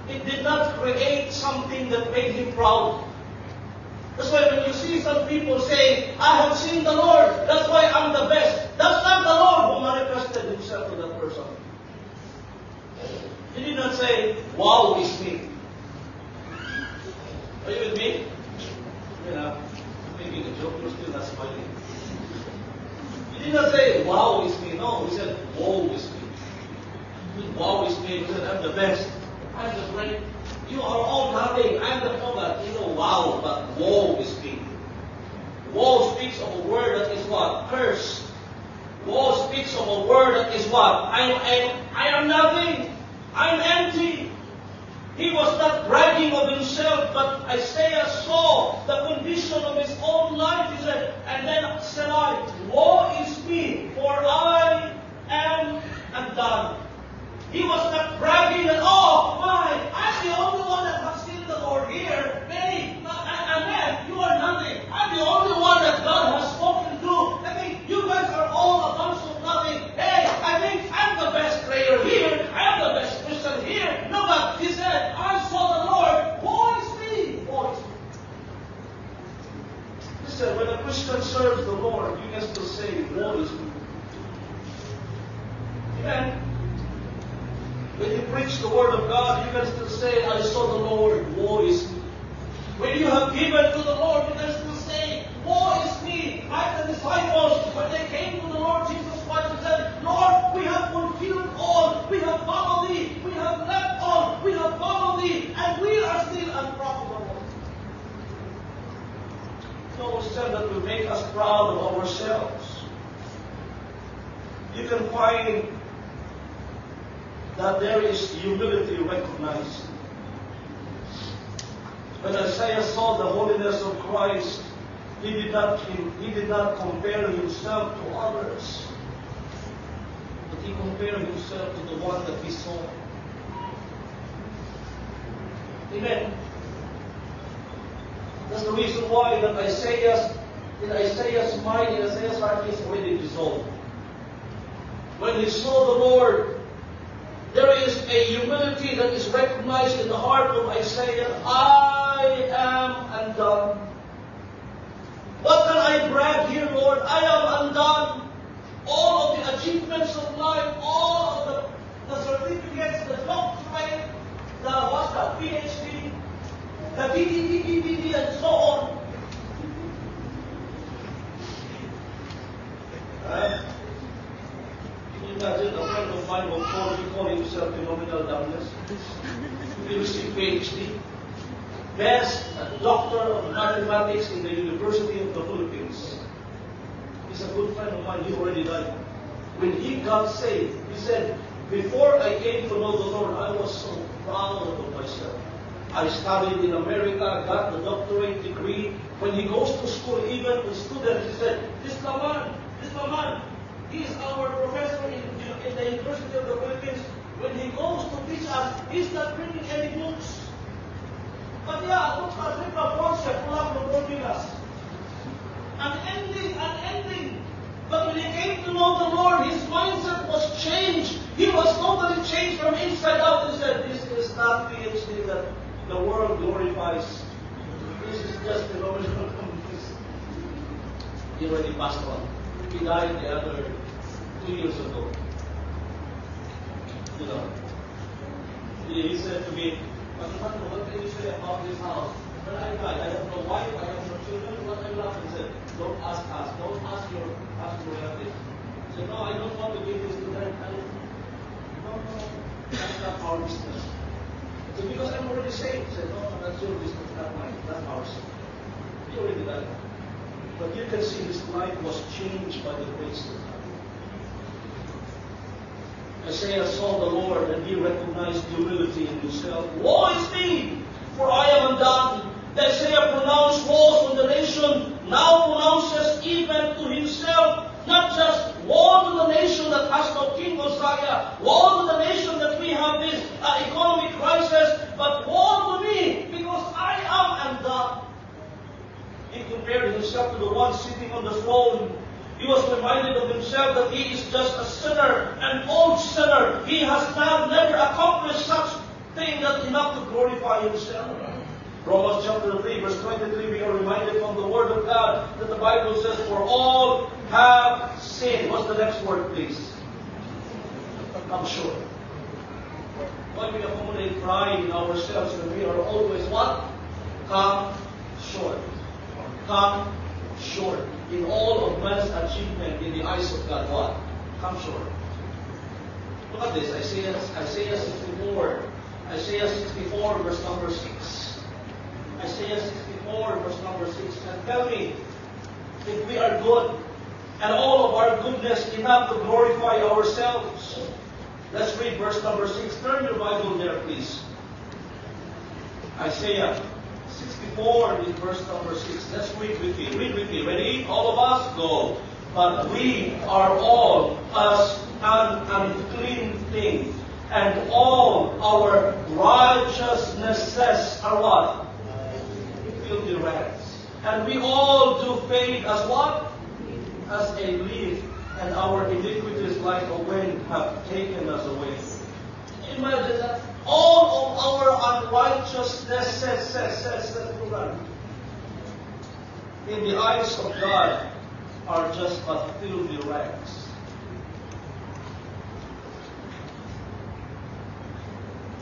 It did not create something that made him proud. That's why when you see some people say, I have seen the Lord, that's why I'm the best. That's not the Lord who manifested himself to that person. He did not say, wow is me. Are you with me? Making a joke, you're still not smiling. He did not say, wow is me. No, he said, woe is me. Wow is me. He said, I'm the best. I'm the great. You are all nothing. I'm the forgot. Wow, but woe is me. Woe speaks of a word that is what? Curse. Woe speaks of a word that is what? I am nothing. I'm empty. He was not bragging of himself, but Isaiah saw the condition of his own life. He said, and then said I, woe is me, for I am undone. He was not bragging that, oh, my, I'm the only one that has seen the Lord here. Hey, Amen, you are nothing. I'm the only one that God has spoken to. I mean, you guys are all preach the Word of God, you can still say, I saw the Lord, woe is me. When you have given to the Lord, you can still say, woe is me. Like the disciples, when they came to the Lord Jesus Christ and said, Lord, we have fulfilled all. We have followed thee. We have left all. We have followed thee. And we are still unprofitable. No sin that will make us proud of ourselves. You can find that there is humility recognized. When Isaiah saw the holiness of Christ, he did not compare himself to others, but he compared himself to the one that he saw. Amen. That's the reason why that in Isaiah's mind, in Isaiah's heart, is already dissolved. When he saw the Lord, there is a humility that is recognized in the heart of Isaiah. I am undone. What can I brag here, Lord? I am undone. All of the achievements of life, all of the certificates, the doctorate, the PhD, the DDD, and so on. Can you imagine a friend of mine will call himself phenomenal dumbness? He received PhD. Best doctor of mathematics in the University of the Philippines. He's a good friend of mine. He already died. When he got saved, he said, before I came to know the Lord, I was so proud of myself. I studied in America, got the doctorate degree. When he goes to school, even with students, he said, this Laman, he is our professor in the University of the Philippines. When he goes to teach us, he's not bringing any books. But yeah, look at the concept, unending. But when he came to know the Lord, his mindset was changed. He was totally changed from inside out. He said, this is not PhD that the world glorifies. This is just phenomenal. He already passed on. He died the other 2 years ago. You know, he said to me, what can you say about this house? When I died, I have no wife, I have no children. What I love, he said, don't ask us, don't ask your relatives. He said, no, I don't want to give this to them. No, that's not our business. He said, because I'm already saved. He said, no, that's your business, not mine, that's ours. He already died. But you can see his life was changed by the grace of God. Isaiah saw the Lord and he recognized humility in himself. Woe is me, for I am undone. Isaiah pronounced woes when the nation now pronounces even to himself. Not just woe to the nation that has no King Messiah, woe to the nation that we have this economic crisis, but woe to me, because I am undone. He compared himself to the one sitting on the throne. He was reminded of himself that he is just a sinner, an old sinner. He has never accomplished such thing that enough to glorify himself. Romans chapter 3, verse 23, we are reminded from the Word of God that the Bible says, for all have sinned. What's the next word, please? Come short. Why we accommodate pride in ourselves when we are always what? Come short. Come short. In all of man's achievement in the eyes of God, what? Come short. Look at this, Isaiah 64. Isaiah 64, verse number 6. Isaiah 64, verse number 6. And tell me, if we are good, and all of our goodness enough to glorify ourselves. Let's read verse number 6. Turn your Bible there, please. Isaiah 64 in verse number 6. Let's read with me. Read with me. Ready? All of us? Go. But we are all as an unclean thing, and all our righteousnesses are what? Filthy rags. And we all do fade as what? As a leaf, and our iniquities like a wind have taken us away. Imagine that. All of our unrighteousnesses, in the eyes of God, are just but filthy rags.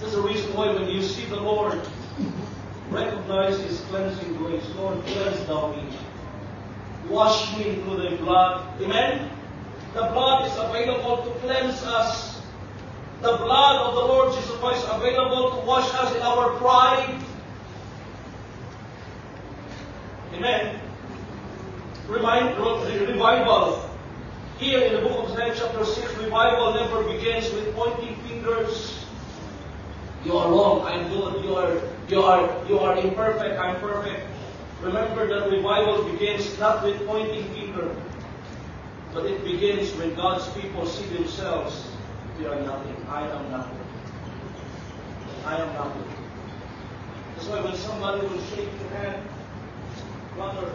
That's the reason why when you see the Lord, recognize His cleansing grace. Lord, cleanse thou me. Wash me through thy blood. Amen? The blood is available to cleanse us. The blood of the Lord Jesus Christ is available to wash us in our pride. Amen? Revival. Here in the book of Isaiah chapter 6, revival never begins with pointing fingers. You are wrong, I'm good. You are imperfect, I'm perfect. Remember that revival begins not with pointing finger, but it begins when God's people see themselves. We are nothing. I am nothing. I am nothing. That's why when somebody will shake your hand, brother,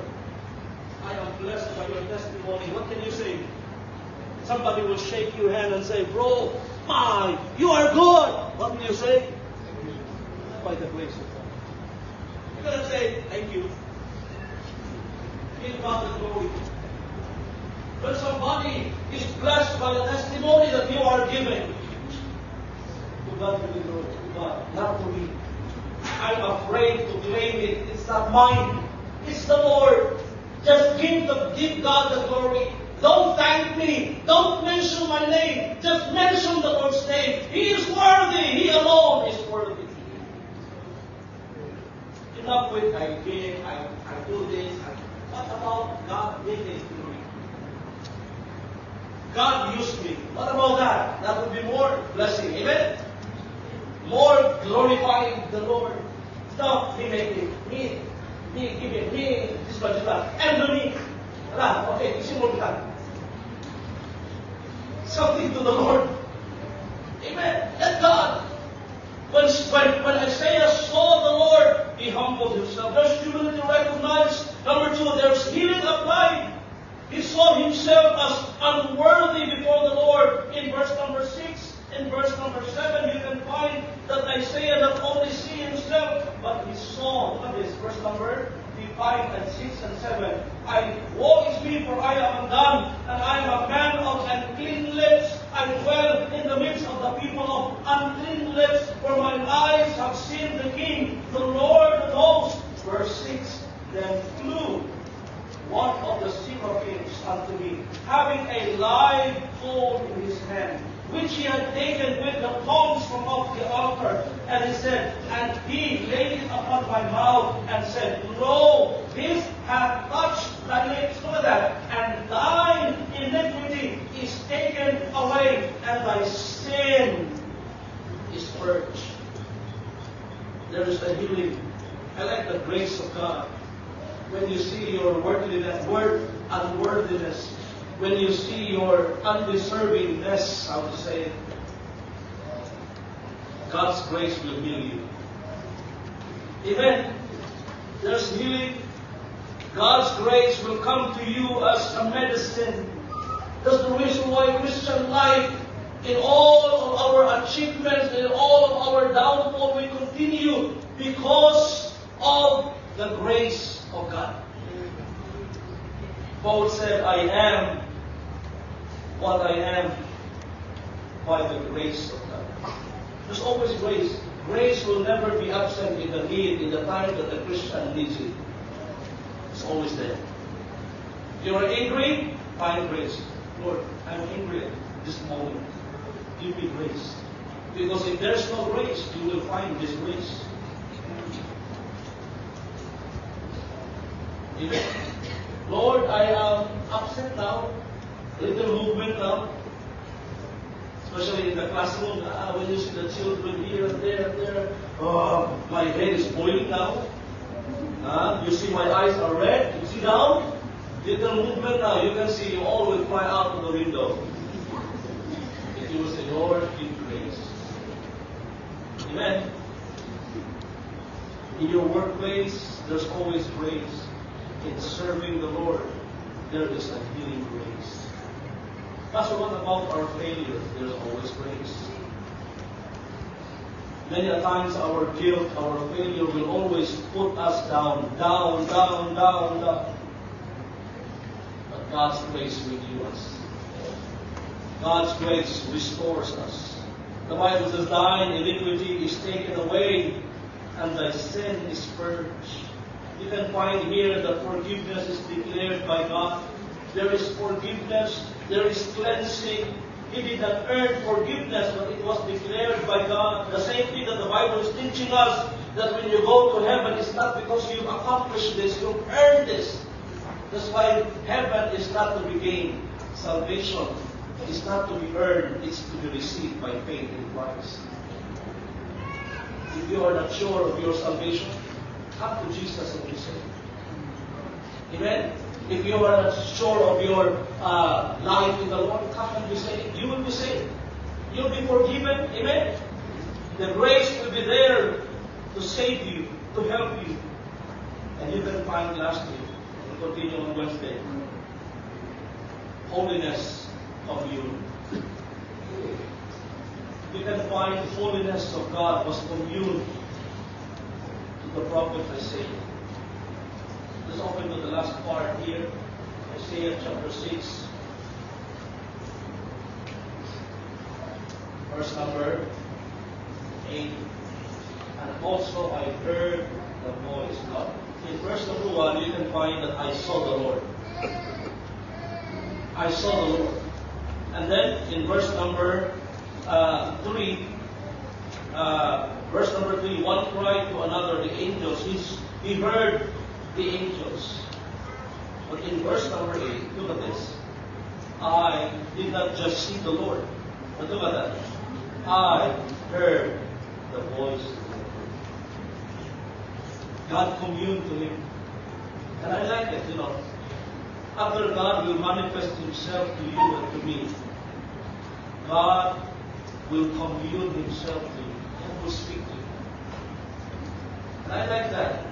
I am blessed by your testimony. What can you say? Somebody will shake your hand and say, bro, you are good. What will you say? By the grace of God. You're going to say, thank you. Give God the glory. When somebody is blessed by the testimony that you are giving, to God be the glory. To God, not to me. I'm afraid to claim it. It's not mine. It's the Lord. Just give God the glory. Don't thank me. Don't mention my name. Just mention the Lord's name. He is worthy. He alone is worthy. Enough with I give, I do this. What about God did it to me? God used me. What about that? That would be more blessing. Amen? More glorifying the Lord. Stop me making me giving me this much that. And me. Okay, simple that. Something to the Lord. Amen. Let God. When Isaiah saw the Lord, he humbled himself. There's humility recognized. Number 2, there's healing applied. He saw himself as unworthy before the Lord. In verse number 6, in verse number 7, you can find that Isaiah not only see himself, but he saw, look at this, verse number 5 and 6 and 7. Woe is me, for I am undone, and I am a man of unclean lips. I dwell in the midst of the people of unclean lips, for my eyes have seen the King, the Lord of hosts. Verse 6, then flew one of the seraphims unto me, having a live coal in his hand, which he had taken with the tongs from off the altar. And he said, and he laid it upon my mouth, and said, Lo, this hath touched thy lips. Look at that. And thine iniquity is taken away, and thy sin is purged. There is a healing. I like the grace of God. When you see your unworthiness, when you see your undeservingness, I would say, God's grace will heal you. Amen. There's healing. God's grace will come to you as a medicine. That's the reason why Christian life, in all of our achievements, in all of our downfall, we continue because of the grace of God. Paul said, I am what I am by the grace of God. There's always grace. Grace will never be absent in the need, in the time that the Christian needs it. It's always there. If you are angry, find grace. Lord, I'm angry at this moment. Give me grace. Because if there's no grace, you will find disgrace. Amen. Lord, I am upset now. Little movement now. Especially in the classroom, when you see the children here and there and there. My head is boiling now. You see my eyes are red. You see now? Little movement now. You can see you all will fly out of the window. If you will say, Lord, give grace. Amen. In your workplace, there's always grace. In serving the Lord, there is a healing grace. Pastor, what about our failure? There's always grace. Many a times our guilt, our failure will always put us down. But God's grace renews us. God's grace restores us. The Bible says, thine iniquity is taken away, and thy sin is purged. You can find here that forgiveness is declared by God. There is forgiveness, there is cleansing. He did not earn forgiveness, but it was declared by God. The same thing that the Bible is teaching us, that when you go to heaven, it's not because you've accomplished this, you've earned this. That's why heaven is not to be gained. Salvation is not to be earned, it's to be received by faith in Christ. If you are not sure of your salvation, come to Jesus and be saved. Amen? If you are not sure of your life in the Lord, come and be saved. You will be saved. You'll be forgiven. Amen? The grace will be there to save you, to help you. And you can find lastly, we'll continue on Wednesday, holiness of you. You can find the holiness of God was communed to the prophet Isaiah. Let's open to the last part here, Isaiah chapter 6, verse number 8. And also I heard the voice. Now, in verse number 1, you can find that I saw the Lord. I saw the Lord. And then in verse number 3, one cried to another, the angels. He heard the angels. But in verse number 8, look at this. I did not just see the Lord, but look at that. I heard the voice of the Lord. God communed to him. And I like it, you know. After God will manifest himself to you and to me, God will commune himself to you and will speak to you. And I like that.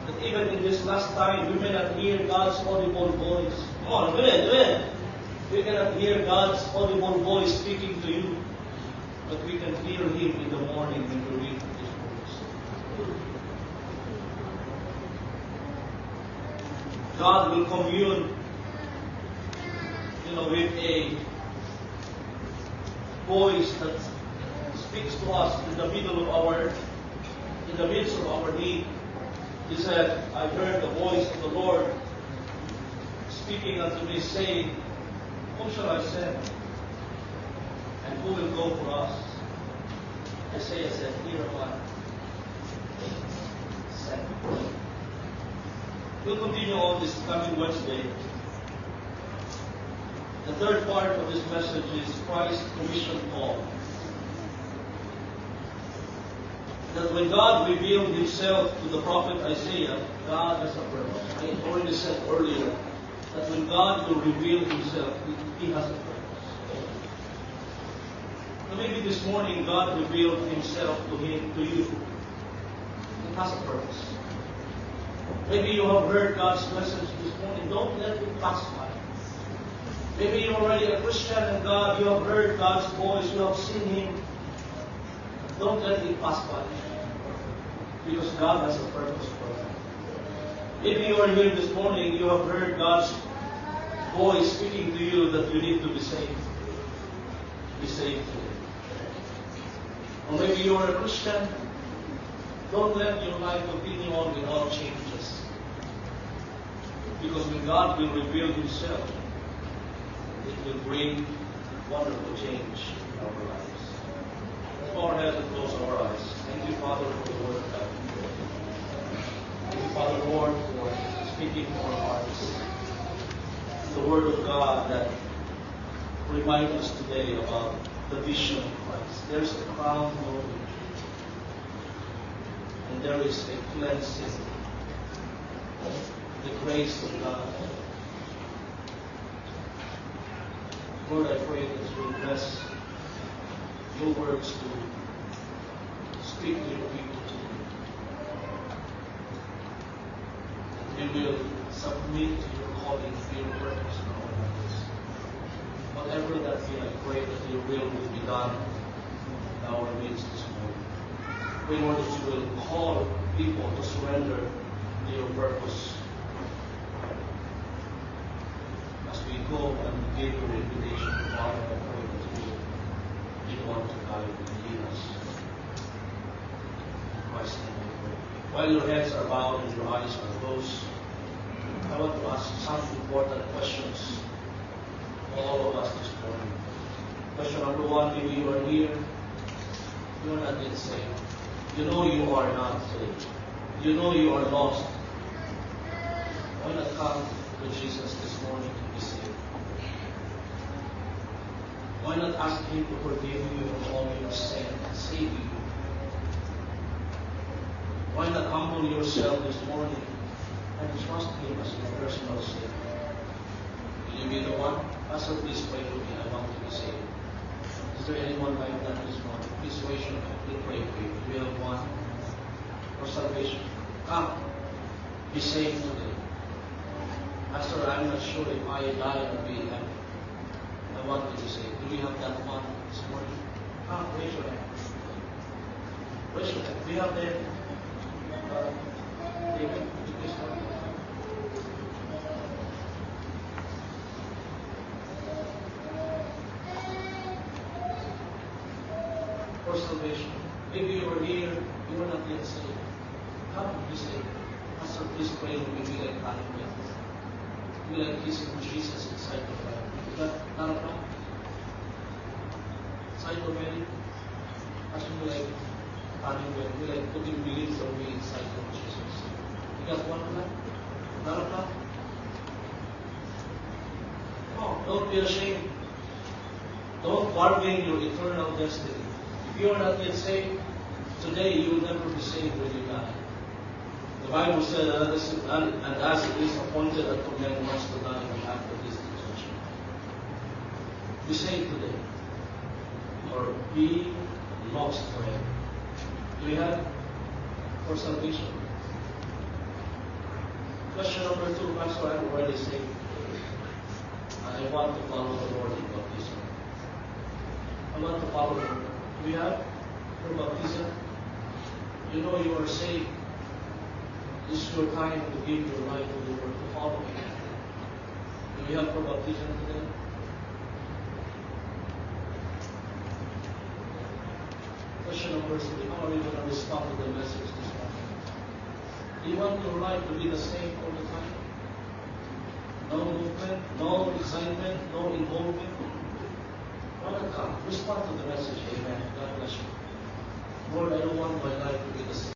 That even in this last time, we may not hear God's audible voice. Come on, do it. We cannot hear God's audible voice speaking to you, but we can hear Him in the morning when we read His words. God will commune, with a voice that speaks to us in the midst of our need. He said, I heard the voice of the Lord speaking unto me, saying, whom shall I send? And who will go for us? Isaiah said, here am I. Send me. We'll continue on this coming Wednesday. The third part of this message is Christ's commission call. That when God revealed Himself to the prophet Isaiah, God has a purpose. I already said earlier that when God will reveal Himself, He has a purpose. So maybe this morning God revealed Himself to you. It has a purpose. Maybe you have heard God's message this morning. Don't let it pass by. Maybe you're already a Christian and you have heard God's voice, you have seen Him. Don't let it pass by. Because God has a purpose for that. Maybe you are here this morning, you have heard God's voice speaking to you that you need to be saved. Be saved today. Or maybe you are a Christian. Don't let your life continue on without changes. Because when God will reveal Himself, it will bring wonderful change in our lives. Let's bow our heads and close our eyes. Thank you, Father, for the Word of God. Thank you, Father, Lord, for speaking to our hearts. The Word of God that reminds us today about the vision of Christ. There is a crown glory, and there is a cleansing, the grace of God. Lord, I pray that you will bless your words to speak to your people today. That we will submit to your calling, to your purpose in our lives. Whatever that be, I pray that your will be done in our midst this morning. Pray, Lord, that you will call people to surrender to your purpose. As we go and give your invitation to Father, I pray that you will be the one to guide. While your heads are bowed and your eyes are closed, I want to ask some important questions to all of us this morning. Question number one, maybe you are here, you are not yet saved. You know you are not saved. You know you are lost. Why not come to Jesus this morning to be saved? Why not ask Him to forgive you of all your sin and save you? Why not humble yourself this morning and trust Him as your personal Savior? Will you be the one? Pastor, please pray for me. I want to be saved. Is there anyone like that this morning? Please raise your hand. We'll pray for you. We have one for salvation. Come. Be saved today. Pastor, I'm not sure if I die and be in heaven. I want to be saved. Do we have that one this morning? Come, raise your hand. Raise your hand. We have there. David, please come. For salvation. Maybe you are here, you are not yet saved. Come, be saved. Pastor, please pray with me. Be like running with. Be like kissing Jesus inside the fire. Is that not a problem? Inside already? Pastor, be like running with. Be like putting millions of me inside of Jesus. You got one of that? Not a problem? Oh, don't be ashamed. Don't bargain your eternal destiny. If you are not yet saved, today you will never be saved when you die. The Bible said, and as it is appointed unto men once to die after this judgment. Be saved today, or be lost forever. Do we have for salvation? Question number two, Pastor, I'm already saved. I want to follow the Lord in baptism. I want to follow the Lord. Do we have for baptism? You know you are saved. This is your time to give your life to the Lord, to follow Him. Do we have for baptism today? Question number three, how are you going to respond to the message this morning? Do you want your life to be the same all the time? No movement, no excitement, no involvement? Why not come? Respond to the message. Amen. God bless you. Lord, I don't want my life to be the same.